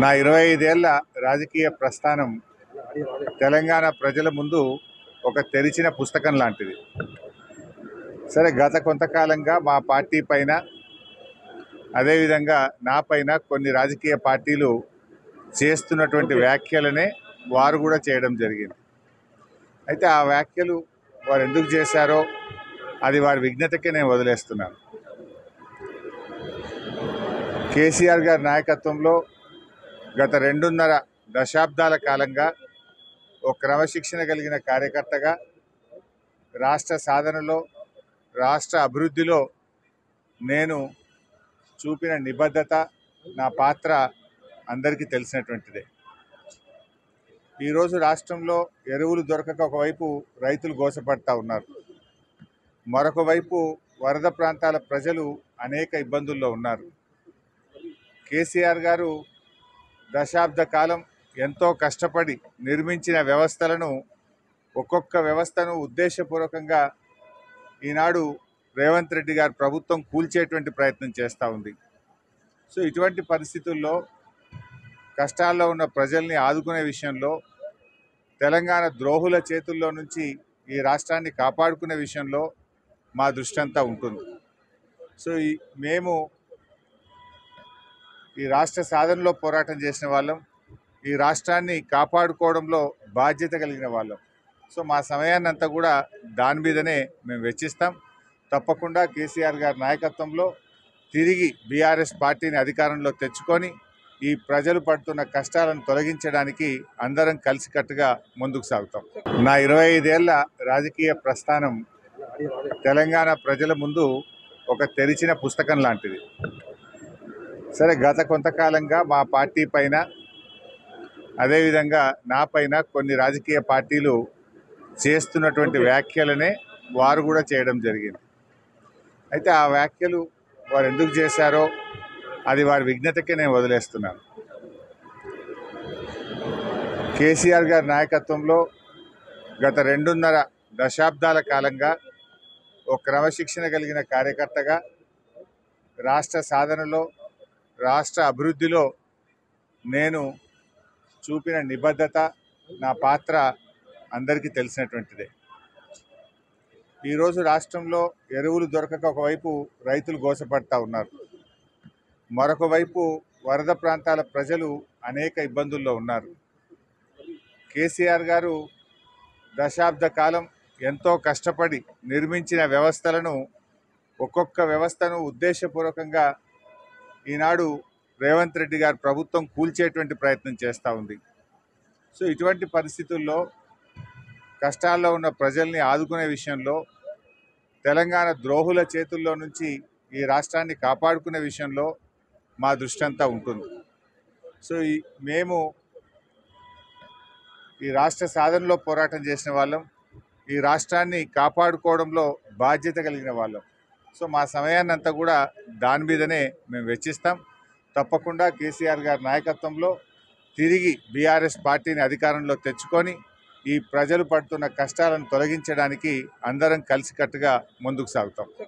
నా 25 ఏళ్ల రాజకీయ ప్రస్థానం తెలంగాణ ప్రజల ముందు ఒక తెరిచిన పుస్తకం లాంటిది. సరే, గత కొంతకాలంగా మా పార్టీ పైన, అదేవిధంగా నా పైన కొన్ని రాజకీయ పార్టీలు చేస్తున్నటువంటి వ్యాఖ్యలనే వారు కూడా చేయడం జరిగింది. అయితే ఆ వ్యాఖ్యలు వారు ఎందుకు చేశారో అది వారి విజ్ఞతకే నేను వదిలేస్తున్నాను. కేసీఆర్ గారి నాయకత్వంలో గత 2.5 దశాబ్దాల కాలంగా ఒక క్రమశిక్షణ కలిగిన కార్యకర్తగా రాష్ట్ర సాధనలో, రాష్ట్ర అభివృద్ధిలో నేను చూపిన నిబద్ధత, నా పాత్ర అందరికీ తెలిసినటువంటిదే. ఈరోజు రాష్ట్రంలో ఎరువులు దొరకక ఒకవైపు రైతులు గోసపడతా ఉన్నారు, మరొక వైపు వరద ప్రాంతాల ప్రజలు అనేక ఇబ్బందుల్లో ఉన్నారు. కేసీఆర్ గారు దశాబ్ద కాలం ఎంతో కష్టపడి నిర్మించిన వ్యవస్థలను, ఒక్కొక్క వ్యవస్థను ఉద్దేశపూర్వకంగా ఈనాడు రేవంత్ రెడ్డి గారి ప్రభుత్వం కూల్చేటువంటి ప్రయత్నం చేస్తూ ఉంది. సో ఇటువంటి పరిస్థితుల్లో కష్టాల్లో ఉన్న ప్రజల్ని ఆదుకునే విషయంలో, తెలంగాణ ద్రోహుల చేతుల్లో నుంచి ఈ రాష్ట్రాన్ని కాపాడుకునే విషయంలో మా దృష్టి అంతా ఉంటుంది. సో మేము ఈ రాష్ట్ర సాధనలో పోరాటం చేసిన వాళ్ళం, ఈ రాష్ట్రాన్ని కాపాడుకోవడంలో బాధ్యత కలిగిన వాళ్ళం. సో మా సమయాన్ని అంతా కూడా దాని మీదనే మేము వెచ్చిస్తాం. తప్పకుండా కేసీఆర్ గారి నాయకత్వంలో తిరిగి బీఆర్ఎస్ పార్టీని అధికారంలో తెచ్చుకొని ఈ ప్రజలు పడుతున్న కష్టాలను తొలగించడానికి అందరం కలిసికట్టుగా ముందుకు సాగుతాం. నా 25 ఏళ్ల రాజకీయ ప్రస్థానం తెలంగాణ ప్రజల ముందు ఒక తెరిచిన పుస్తకం లాంటిది. సరే, గత కొంతకాలంగా మా పార్టీ పైన, అదేవిధంగా నా పైన కొన్ని రాజకీయ పార్టీలు చేస్తున్నటువంటి వ్యాఖ్యలనే వారు కూడా చేయడం జరిగింది. అయితే ఆ వ్యాఖ్యలు వారు ఎందుకు చేశారో అది వారి విజ్ఞతకే నేను వదిలేస్తున్నాను. కేసీఆర్ గారి నాయకత్వంలో గత 2.5 దశాబ్దాల కాలంగా ఒక క్రమశిక్షణ కలిగిన కార్యకర్తగా రాష్ట్ర సాధనలో, రాష్ట్ర అభివృద్ధిలో నేను చూపిన నిబద్ధత, నా పాత్ర అందరికీ తెలిసినటువంటిదే. ఈరోజు రాష్ట్రంలో ఎరువులు దొరకక ఒకవైపు రైతులు గోసపడతా ఉన్నారు, మరొక వైపు వరద ప్రాంతాల ప్రజలు అనేక ఇబ్బందుల్లో ఉన్నారు. కేసీఆర్ గారు దశాబ్ద కాలం ఎంతో కష్టపడి నిర్మించిన వ్యవస్థలను, ఒక్కొక్క వ్యవస్థను ఉద్దేశపూర్వకంగా ఈనాడు రేవంత్ రెడ్డి గారి ప్రభుత్వం కూల్చేటువంటి ప్రయత్నం చేస్తూ ఉంది. సో ఇటువంటి పరిస్థితుల్లో కష్టాల్లో ఉన్న ప్రజల్ని ఆదుకునే విషయంలో, తెలంగాణ ద్రోహుల చేతుల్లో నుంచి ఈ రాష్ట్రాన్ని కాపాడుకునే విషయంలో మా దృష్టి అంతా ఉంటుంది. సో మేము ఈ రాష్ట్ర సాధనలో పోరాటం చేసిన వాళ్ళం, ఈ రాష్ట్రాన్ని కాపాడుకోవడంలో బాధ్యత కలిగిన వాళ్ళం. సో మా సమయాన్ని అంతా కూడా దాని మీదనే మేము వెచ్చిస్తాం. తప్పకుండా కేసీఆర్ గారి నాయకత్వంలో తిరిగి బీఆర్ఎస్ పార్టీని అధికారంలో తెచ్చుకొని ఈ ప్రజలు పడుతున్న కష్టాలను తొలగించడానికి అందరం కలిసికట్టుగా ముందుకు సాగుతాం.